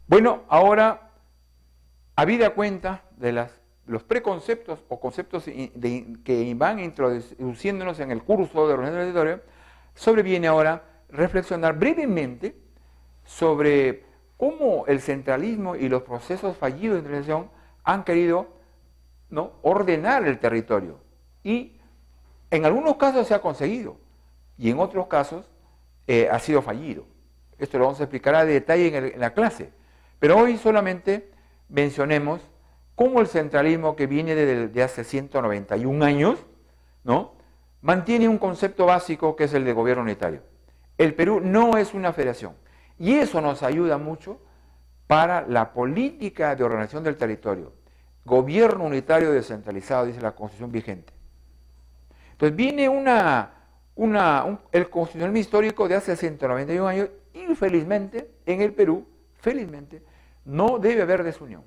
Bueno, ahora, habida cuenta de los preconceptos o conceptos que van introduciéndonos en el curso de organización del territorio, sobreviene ahora reflexionar brevemente sobre cómo el centralismo y los procesos fallidos de intervención han querido, ¿no?, ordenar el territorio. Y en algunos casos se ha conseguido y en otros casos ha sido fallido. Esto lo vamos a explicar a detalle en la clase. Pero hoy solamente mencionemos cómo el centralismo que viene de hace 191 años, ¿no?, mantiene un concepto básico que es el de gobierno unitario. El Perú no es una federación y eso nos ayuda mucho para la política de ordenación del territorio. Gobierno unitario descentralizado, dice la Constitución vigente. Entonces viene el constitucionalismo histórico de hace 191 años y felizmente en el Perú, felizmente, no debe haber desunión,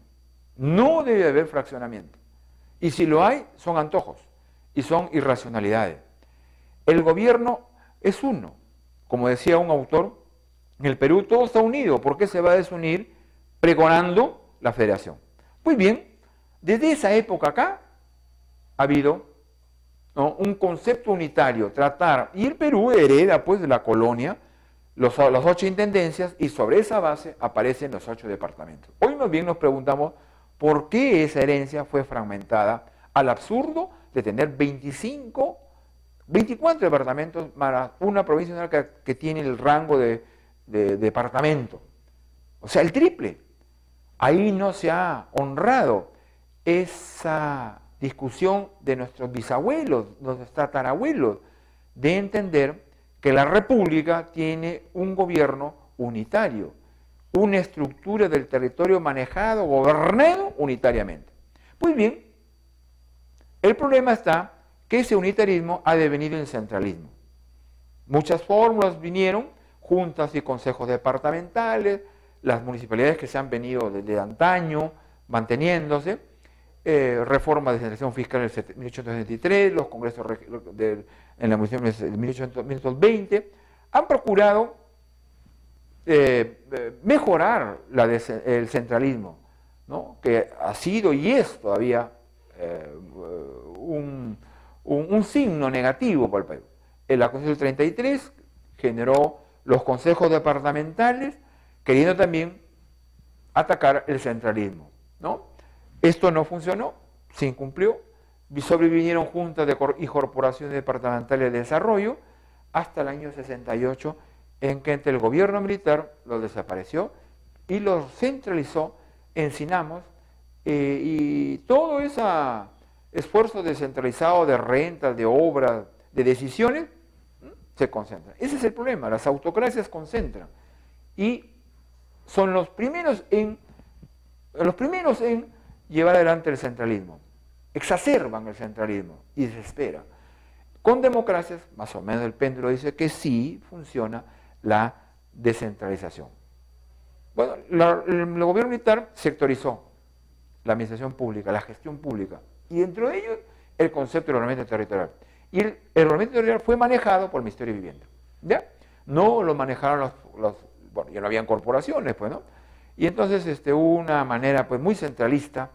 no debe haber fraccionamiento. Y si lo hay, son antojos y son irracionalidades. El gobierno es uno. Como decía un autor, en el Perú todo está unido. ¿Por qué se va a desunir pregonando la federación? Pues bien, desde esa época acá ha habido, ¿no?, un concepto unitario, tratar, y el Perú hereda pues de la colonia las 8 intendencias y sobre esa base aparecen los 8 departamentos. Hoy más bien nos preguntamos por qué esa herencia fue fragmentada al absurdo de tener 24 departamentos más una provincia que tiene el rango de departamento. O sea, el triple. Ahí no se ha honrado esa discusión de nuestros bisabuelos, nuestros tatarabuelos, de entender que la república tiene un gobierno unitario, una estructura del territorio manejado, gobernado unitariamente. Pues bien, el problema está que ese unitarismo ha devenido en centralismo. Muchas fórmulas vinieron, juntas y consejos departamentales, las municipalidades que se han venido desde antaño manteniéndose, reforma de descentralización fiscal en 1873, los congresos en la municipalidad de 1820, han procurado mejorar el centralismo, ¿no?, que ha sido y es todavía un signo negativo para el país. La Constitución del 33 generó los consejos departamentales, queriendo también atacar el centralismo, ¿no? Esto no funcionó, se incumplió, sobrevinieron juntas y corporaciones departamentales de desarrollo hasta el año 68, en que entre el gobierno militar lo desapareció y lo centralizó en Sinamos, y todo ese esfuerzo descentralizado de rentas, de obras, de decisiones, se concentra. Ese es el problema, las autocracias concentran y son los primeros en llevar adelante el centralismo, exacerban el centralismo y desesperan. Con democracias, más o menos el péndulo dice que sí funciona la descentralización. Bueno, el gobierno militar sectorizó la administración pública, la gestión pública, y dentro de ellos el concepto de ordenamiento territorial. Y el ordenamiento territorial fue manejado por el Ministerio de Vivienda, ¿ya? No lo manejaron bueno, ya no habían corporaciones, pues, ¿no? Y entonces hubo una manera pues muy centralista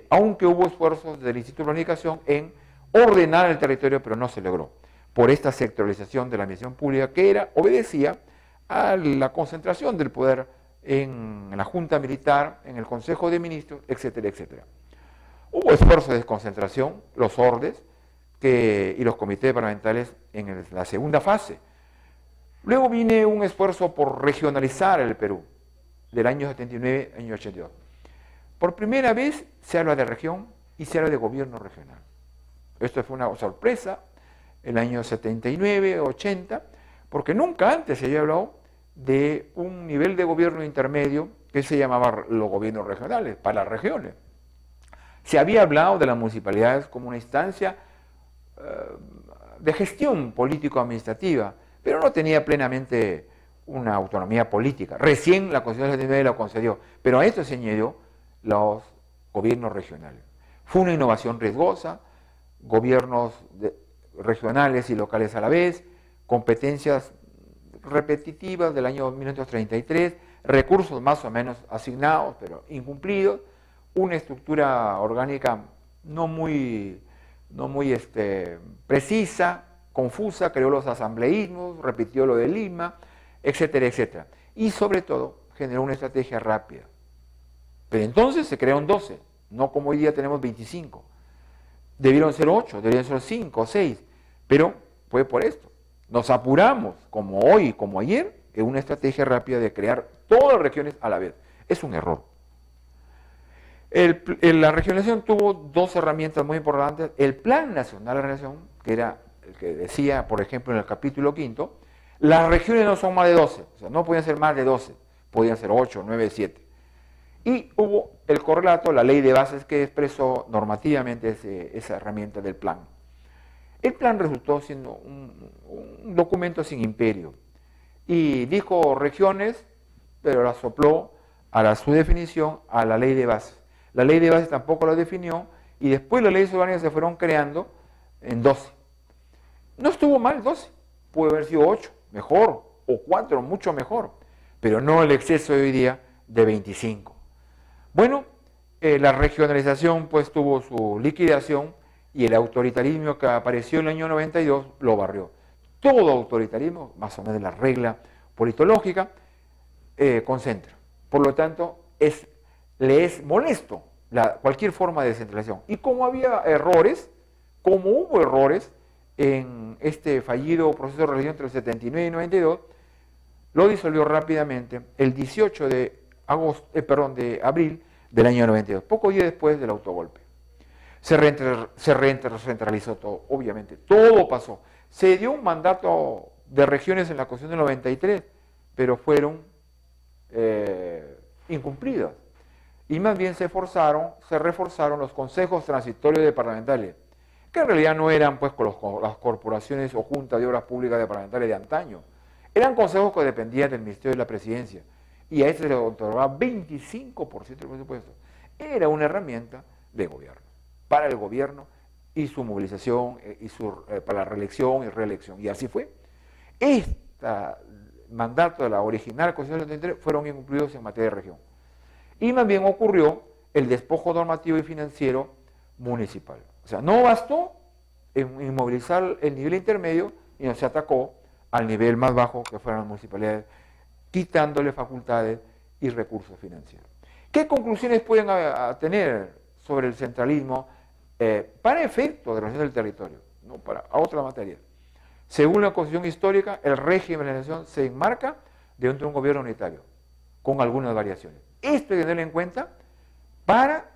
aunque hubo esfuerzos del Instituto de Planificación en ordenar el territorio, pero no se logró, por esta sectorización de la administración pública que obedecía a la concentración del poder en la Junta Militar, en el Consejo de Ministros, etcétera, etcétera. Hubo esfuerzos de desconcentración, los ordes y los comités departamentales en la segunda fase. Luego viene un esfuerzo por regionalizar el Perú, del año 79 al año 82. Por primera vez se habla de región y se habla de gobierno regional. Esto fue una sorpresa en el año 79, 80, porque nunca antes se había hablado de un nivel de gobierno intermedio que se llamaba los gobiernos regionales, para las regiones. Se había hablado de las municipalidades como una instancia de gestión político-administrativa, pero no tenía plenamente una autonomía política. Recién la Constitución del 79 lo concedió, pero a esto se añadió los gobiernos regionales. Fue una innovación riesgosa, gobiernos regionales y locales a la vez, competencias repetitivas del año 1933, recursos más o menos asignados, pero incumplidos, una estructura orgánica no muy precisa, confusa, creó los asambleísmos, repitió lo de Lima, etcétera, etcétera. Y sobre todo, generó una estrategia rápida. Pero entonces se crearon 12, no como hoy día tenemos 25. Debieron ser 8, debieron ser 5 o 6, pero fue por esto. Nos apuramos, como hoy, como ayer, en una estrategia rápida de crear todas las regiones a la vez. Es un error. La regionalización tuvo dos herramientas muy importantes. El Plan Nacional de Regionalización, que era el que decía, por ejemplo, en el capítulo 5, las regiones no son más de 12, o sea, no podían ser más de 12, podían ser 8, 9, 7. Y hubo el correlato, la ley de bases que expresó normativamente esa herramienta del plan. El plan resultó siendo un documento sin imperio y dijo regiones, pero la sopló a su definición a la ley de bases. La ley de bases tampoco la definió y después las leyes urbanas se fueron creando en 12. No estuvo mal 12, puede haber sido 8, mejor, o 4, mucho mejor, pero no el exceso de hoy día de 25. Bueno, la regionalización pues tuvo su liquidación y el autoritarismo que apareció en el año 92 lo barrió. Todo autoritarismo, más o menos la regla politológica, concentra. Por lo tanto, le es molesto cualquier forma de descentralización. Y como había errores, como hubo errores en este fallido proceso de reelección entre el 79 y 92, lo disolvió rápidamente el 18 de abril del año 92, poco días después del autogolpe. Se recentralizó todo, obviamente, todo pasó. Se dio un mandato de regiones en la Constitución del 93, pero fueron incumplidas. Y más bien se reforzaron los consejos transitorios departamentales, que en realidad no eran pues las corporaciones o juntas de obras públicas departamentales de antaño. Eran consejos que dependían del Ministerio de la Presidencia y a este se le otorgaba 25% del presupuesto. Era una herramienta de gobierno, para el gobierno y su movilización para la reelección y reelección. Y así fue. Este mandato de la original Constitución del 73 fueron incumplidos en materia de región. Y más bien ocurrió el despojo normativo y financiero municipal. O sea, no bastó en inmovilizar el nivel intermedio y no se atacó al nivel más bajo que fueron las municipalidades, quitándole facultades y recursos financieros. ¿Qué conclusiones pueden tener sobre el centralismo para efecto de la organización del territorio? No para otra materia. Según la Constitución histórica, el régimen de la nación se enmarca dentro de un gobierno unitario, con algunas variaciones. Esto hay que tenerlo en cuenta para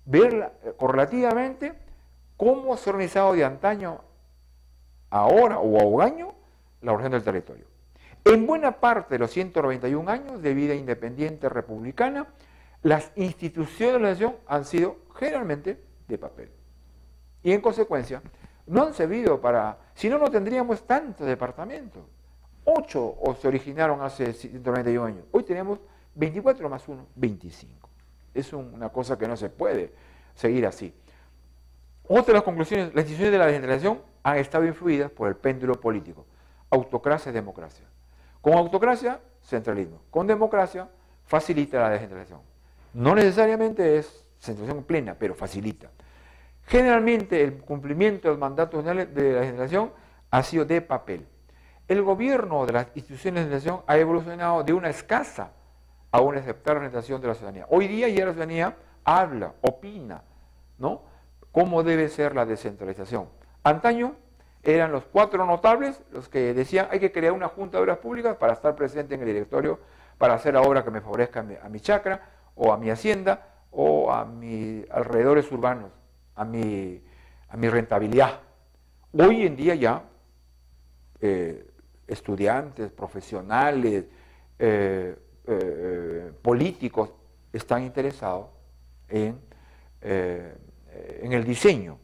ver correlativamente cómo se ha organizado de antaño ahora o a año la organización del territorio. En buena parte de los 191 años de vida independiente republicana, las instituciones de la nación han sido generalmente de papel. Y en consecuencia, no han servido para... Si no, no tendríamos tantos departamentos. 8 se originaron hace 191 años. Hoy tenemos 24 más 1, 25. Es una cosa que no se puede seguir así. Otra de las conclusiones, las instituciones de la descentralización han estado influidas por el péndulo político. Autocracia y democracia. Con autocracia, centralismo. Con democracia, facilita la descentralización. No necesariamente es centralización plena, pero facilita. Generalmente el cumplimiento del mandato de la descentralización ha sido de papel. El gobierno de las instituciones de descentralización ha evolucionado de una escasa a una aceptable representación de la ciudadanía. Hoy día ya la ciudadanía habla, opina, ¿no?, cómo debe ser la descentralización. Antaño eran los 4 notables los que decían hay que crear una junta de obras públicas para estar presente en el directorio, para hacer la obra que me favorezca a mi chacra, o a mi hacienda, o a mis alrededores urbanos, a mi rentabilidad. Hoy en día ya estudiantes, profesionales, políticos están interesados en el diseño.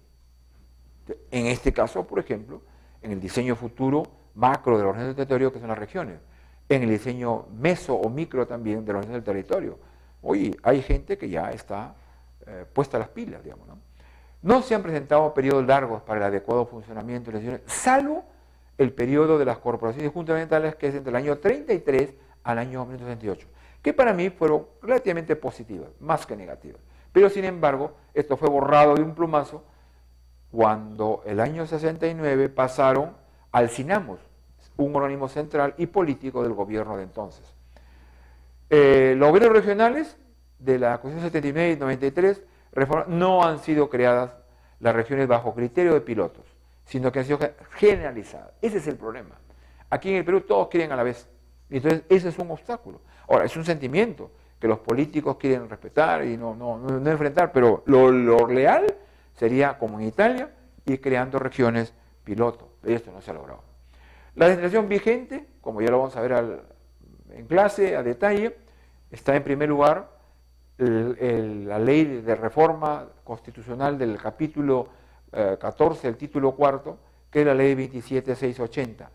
En este caso, por ejemplo, en el diseño futuro macro de la organización del territorio, que son las regiones, en el diseño meso o micro también de la organización del territorio. Hoy hay gente que ya está puesta las pilas, digamos, ¿no? No se han presentado periodos largos para el adecuado funcionamiento de las instituciones, salvo el periodo de las corporaciones juntas ambientales, que es entre el año 33 al año 1968. que para mí fueron relativamente positivas, más que negativas. Pero sin embargo, esto fue borrado de un plumazo cuando el año 69 pasaron al CINAMUS, un organismo central y político del gobierno de entonces. Los gobiernos regionales de la Constitución 79 y 93 no han sido creadas las regiones bajo criterio de pilotos, sino que han sido generalizadas. Ese es el problema. Aquí en el Perú todos quieren a la vez. Entonces ese es un obstáculo. Ahora, es un sentimiento que los políticos quieren respetar y no enfrentar, pero lo leal sería, como en Italia, ir creando regiones piloto. Y esto no se ha logrado. La descentralización vigente, como ya lo vamos a ver en clase, a detalle, está en primer lugar la ley de reforma constitucional del capítulo 14, el título cuarto, que es la ley 27680.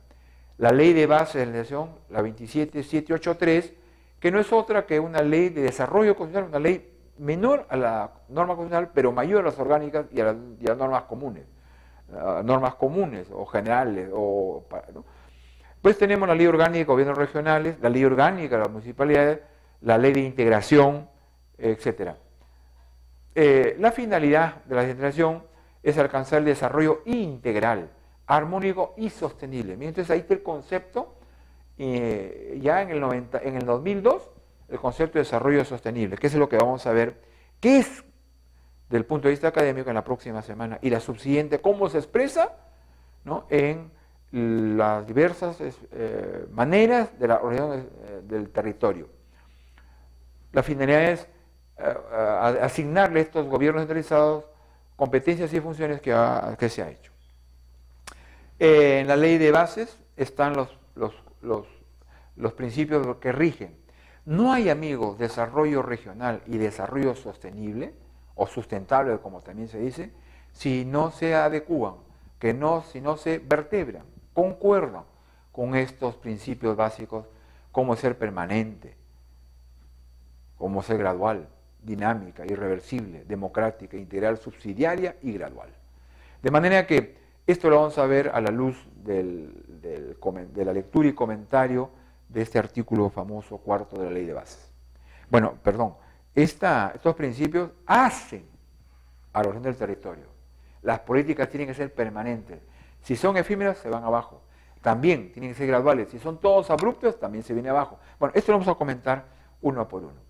La ley de base de la nación, la 27783, que no es otra que una ley de desarrollo constitucional, una ley menor a la norma constitucional, pero mayor a las orgánicas y a las normas comunes o generales. ¿No? Pues tenemos la ley orgánica de gobiernos regionales, la ley orgánica de las municipalidades, la ley de integración, etc. La finalidad de la descentralización es alcanzar el desarrollo integral, armónico y sostenible. Entonces ahí está el concepto, ya en el 2002, el concepto de desarrollo sostenible, que es lo que vamos a ver, qué es, desde el punto de vista académico, en la próxima semana, y la subsiguiente, cómo se expresa, ¿no?, en las diversas maneras de la organización del territorio. La finalidad es asignarle a estos gobiernos centralizados competencias y funciones que se ha hecho. En la ley de bases están los principios que rigen. No hay, amigos, desarrollo regional y desarrollo sostenible, o sustentable, como también se dice, si no se adecúan, si no se vertebran, concuerdan con estos principios básicos, como ser permanente, como ser gradual, dinámica, irreversible, democrática, integral, subsidiaria y gradual. De manera que esto lo vamos a ver a la luz de la lectura y comentario de este artículo famoso cuarto de la ley de bases. Bueno, perdón, estos principios hacen a la organización del territorio. Las políticas tienen que ser permanentes. Si son efímeras, se van abajo. También tienen que ser graduales. Si son todos abruptos, también se viene abajo. Bueno, esto lo vamos a comentar uno por uno.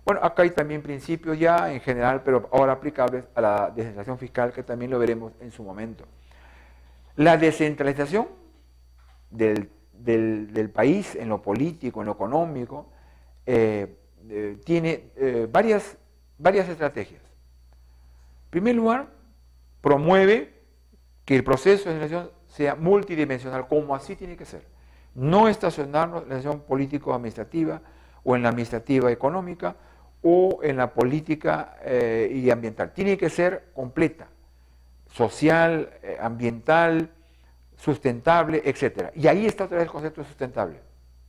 Bueno, acá hay también principios ya en general, pero ahora aplicables a la descentralización fiscal, que también lo veremos en su momento. La descentralización del país en lo político, en lo económico, tiene varias estrategias. En primer lugar, promueve que el proceso de descentralización sea multidimensional, como así tiene que ser. No estacionarnos en la decisión político-administrativa o en la administrativa económica o en la política y ambiental. Tiene que ser completa, social, ambiental, sustentable, etc. Y ahí está otra vez el concepto de sustentable,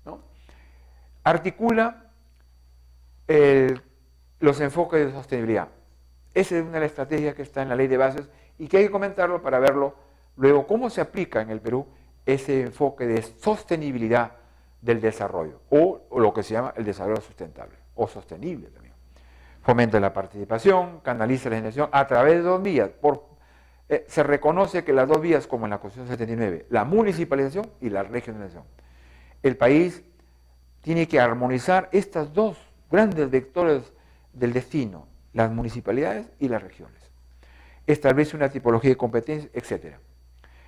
¿no? Articula los enfoques de sostenibilidad. Esa es una de las estrategias que está en la ley de bases y que hay que comentarlo para verlo luego cómo se aplica en el Perú ese enfoque de sostenibilidad del desarrollo o lo que se llama el desarrollo sustentable o sostenible también. Fomenta la participación, canaliza la generación a través de dos vías. Se reconoce que las dos vías, como en la Constitución 79, la municipalización y la regionalización. El país tiene que armonizar estas dos grandes vectores del destino, las municipalidades y las regiones. Establece una tipología de competencias, etc.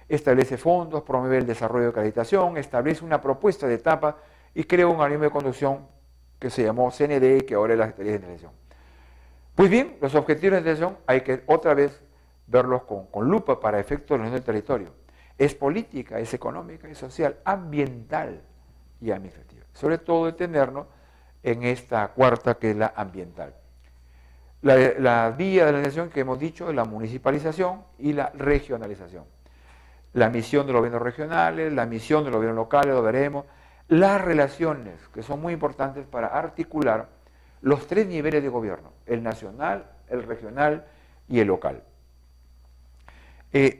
Establece fondos, promueve el desarrollo de acreditación, establece una propuesta de etapa y crea un organismo de conducción que se llamó CND, que ahora es la Secretaría de Centralización. Pues bien, los objetivos de centralización hay que otra vez verlos con lupa para efectos de la organización del territorio. Es política, es económica, es social, ambiental y administrativa. Sobre todo detenernos en esta cuarta, que es la ambiental. La vía de la organización que hemos dicho es la municipalización y la regionalización. La misión de los gobiernos regionales, la misión de los gobiernos locales, lo veremos. Las relaciones, que son muy importantes para articular los tres niveles de gobierno, el nacional, el regional y el local.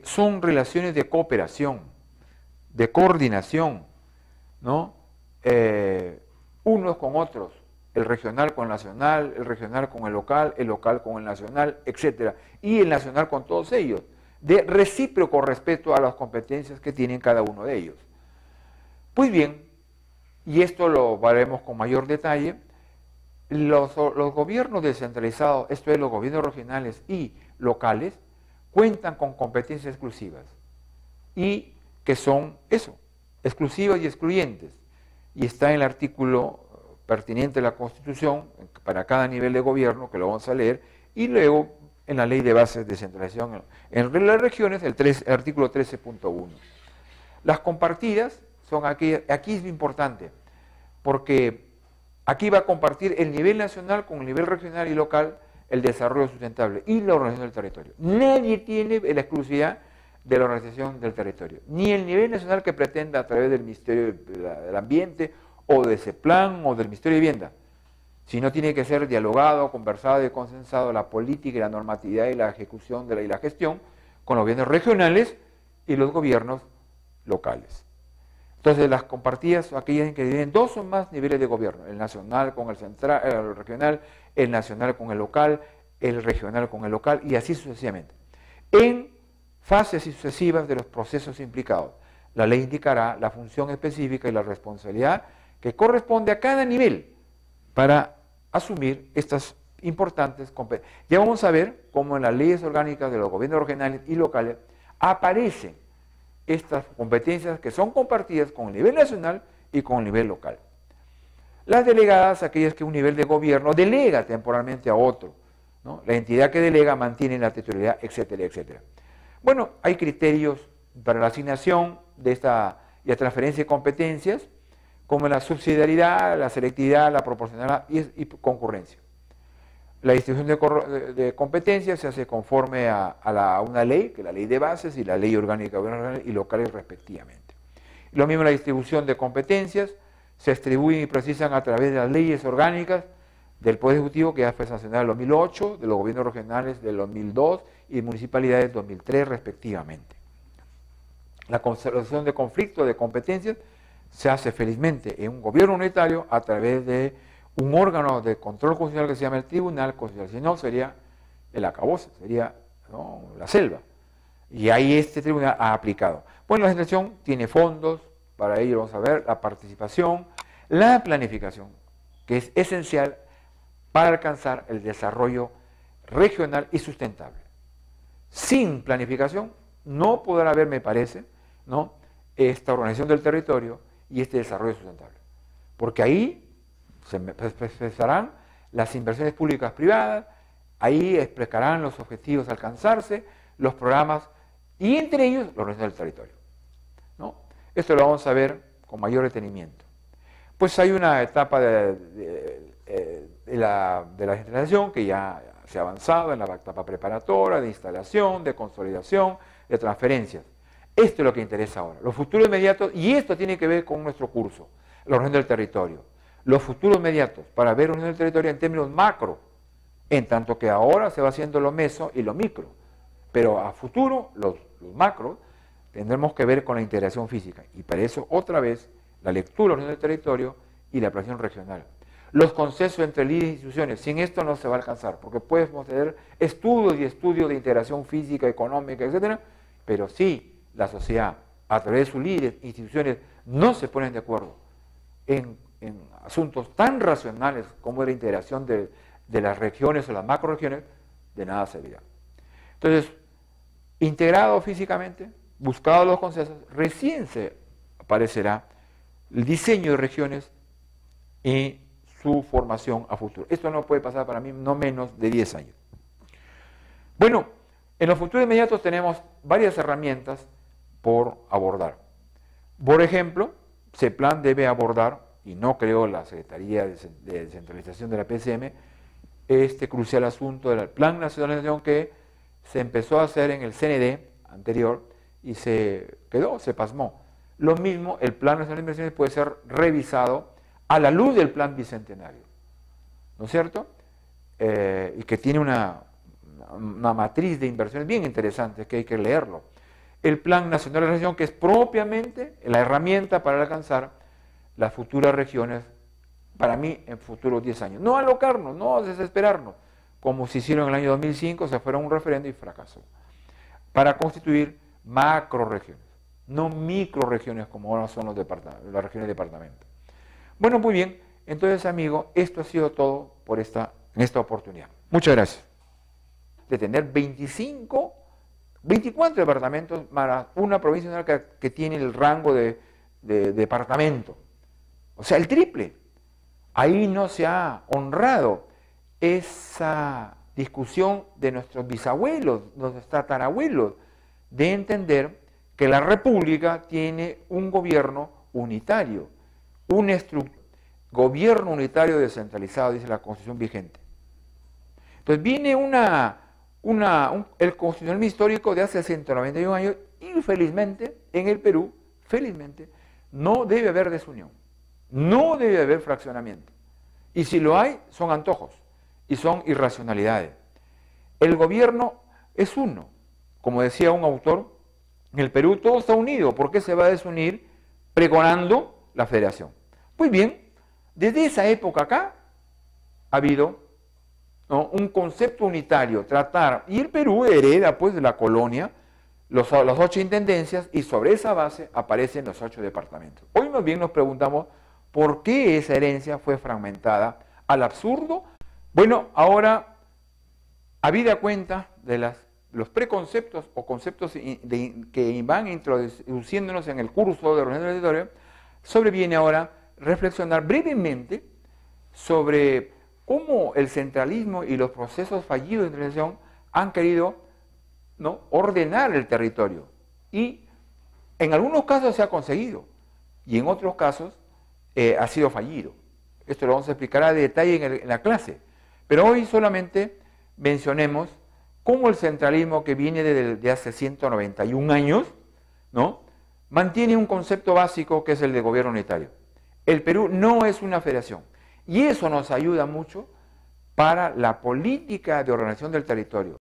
Son relaciones de cooperación, de coordinación, ¿no? Unos con otros. el regional con el nacional, el regional con el local con el nacional, etc. Y el nacional con todos ellos, de recíproco respeto a las competencias que tienen cada uno de ellos. Pues bien, y esto lo veremos con mayor detalle, los gobiernos descentralizados, esto es los gobiernos regionales y locales, cuentan con competencias exclusivas y que son eso, exclusivas y excluyentes. Y está en el artículo pertinente de la Constitución para cada nivel de gobierno, que lo vamos a leer, y luego en la Ley de Bases de Descentralización en las regiones, el artículo 13.1. Las compartidas son aquí es importante, porque aquí va a compartir el nivel nacional con el nivel regional y local el desarrollo sustentable y la organización del territorio. Nadie tiene la exclusividad de la organización del territorio, ni el nivel nacional que pretenda a través del Ministerio del Ambiente o de ese plan o del Ministerio de Vivienda, sino tiene que ser dialogado, conversado y consensado la política y la normatividad y la ejecución y la gestión con los gobiernos regionales y los gobiernos locales. Entonces las compartidas son aquellas en que tienen dos o más niveles de gobierno, el nacional con el central, el regional, el nacional con el local, el regional con el local y así sucesivamente. En fases sucesivas de los procesos implicados, la ley indicará la función específica y la responsabilidad que corresponde a cada nivel para asumir estas importantes competencias. Ya vamos a ver cómo en las leyes orgánicas de los gobiernos regionales y locales aparecen estas competencias que son compartidas con el nivel nacional y con el nivel local. Las delegadas, aquellas que un nivel de gobierno delega temporalmente a otro, ¿no? La entidad que delega mantiene la titularidad, etcétera, etcétera. Bueno, hay criterios para la asignación de esta y la transferencia de competencias, como la subsidiariedad, la selectividad, la proporcionalidad y concurrencia. La distribución de competencias se hace conforme a una ley, que es la ley de bases y la ley orgánica y locales respectivamente. Lo mismo la distribución de competencias se distribuyen y precisan a través de las leyes orgánicas del Poder Ejecutivo, que ya fue sancionada en el 2008, de los gobiernos regionales del 2002 y municipalidades del 2003 respectivamente. La conservación de conflictos de competencias se hace felizmente en un gobierno unitario a través de un órgano de control constitucional que se llama el Tribunal Constitucional, si no sería el acabose, sería, ¿no?, la selva. Y ahí este tribunal ha aplicado. Bueno, la legislación tiene fondos, para ello vamos a ver la participación, la planificación, que es esencial para alcanzar el desarrollo regional y sustentable. Sin planificación no podrá haber, me parece, ¿no?, esta organización del territorio y este desarrollo sustentable. Porque ahí se expresarán las inversiones públicas privadas, ahí explicarán los objetivos a alcanzarse, los programas y entre ellos la organización del territorio, ¿no? Esto lo vamos a ver con mayor detenimiento. Pues hay una etapa de la legislación que ya se ha avanzado en la etapa preparatoria, de instalación, de consolidación, de transferencias. Esto es lo que interesa ahora, los futuros inmediatos, y esto tiene que ver con nuestro curso, la organización del territorio. Los futuros inmediatos, para ver la organización del territorio en términos macro, en tanto que ahora se va haciendo lo meso y lo micro, pero a futuro, los macros, tendremos que ver con la integración física, y para eso otra vez la lectura de la organización del territorio y la planeación regional. Los consensos entre líderes e instituciones, sin esto no se va a alcanzar, porque podemos tener estudios y estudios de integración física, económica, etcétera, pero si la sociedad, a través de sus líderes e instituciones, no se ponen de acuerdo en asuntos tan racionales como la integración de las regiones o las macroregiones, de nada servirá. Entonces, integrado físicamente, buscados los consensos, recién se aparecerá el diseño de regiones y su formación a futuro. Esto no puede pasar para mí no menos de 10 años. Bueno, en los futuros inmediatos tenemos varias herramientas por abordar. Por ejemplo, CEPLAN debe abordar, y no creó la Secretaría de Descentralización de la PCM, este crucial asunto del Plan Nacional de Organización que se empezó a hacer en el CND anterior y se quedó, se pasmó. Lo mismo, el Plan Nacional de Inversiones puede ser revisado a la luz del Plan Bicentenario, ¿no es cierto? Y que tiene una matriz de inversiones bien interesante que hay que leerlo. El Plan Nacional de Organización, que es propiamente la herramienta para alcanzar las futuras regiones para mí en futuros 10 años. No alocarnos, no desesperarnos, como se hicieron en el año 2005, se fueron a un referendo y fracasó, para constituir macroregiones, no microregiones como ahora son las regiones de departamento. Bueno, muy bien, entonces amigo, esto ha sido todo por en esta oportunidad. Muchas gracias. De tener 24 departamentos más una provincia que tiene el rango de departamento, o sea, el triple. Ahí no se ha honrado esa discusión de nuestros bisabuelos, nuestros tatarabuelos, de entender que la república tiene un gobierno unitario, gobierno unitario descentralizado, dice la Constitución vigente. Entonces viene el constitucionalismo histórico de hace 191 años y felizmente en el Perú, felizmente, no debe haber desunión, no debe haber fraccionamiento. Y si lo hay, son antojos y son irracionalidades. El gobierno es uno. Como decía un autor, en el Perú todo está unido. ¿Por qué se va a desunir pregonando la federación? Pues bien, desde esa época acá ha habido, ¿no?, un concepto unitario, y el Perú hereda pues de la colonia las 8 intendencias y sobre esa base aparecen los 8 departamentos. Hoy más bien nos preguntamos por qué esa herencia fue fragmentada al absurdo. Bueno, ahora, habida cuenta de los preconceptos o conceptos que van introduciéndonos en el curso de organización del territorio, sobreviene ahora reflexionar brevemente sobre cómo el centralismo y los procesos fallidos de integración han querido, ¿no?, ordenar el territorio. Y en algunos casos se ha conseguido y en otros casos ha sido fallido. Esto lo vamos a explicar a detalle en la clase. Pero hoy solamente mencionemos cómo el centralismo que viene de hace 191 años, ¿no?, mantiene un concepto básico que es el de gobierno unitario. El Perú no es una federación y eso nos ayuda mucho para la política de ordenación del territorio.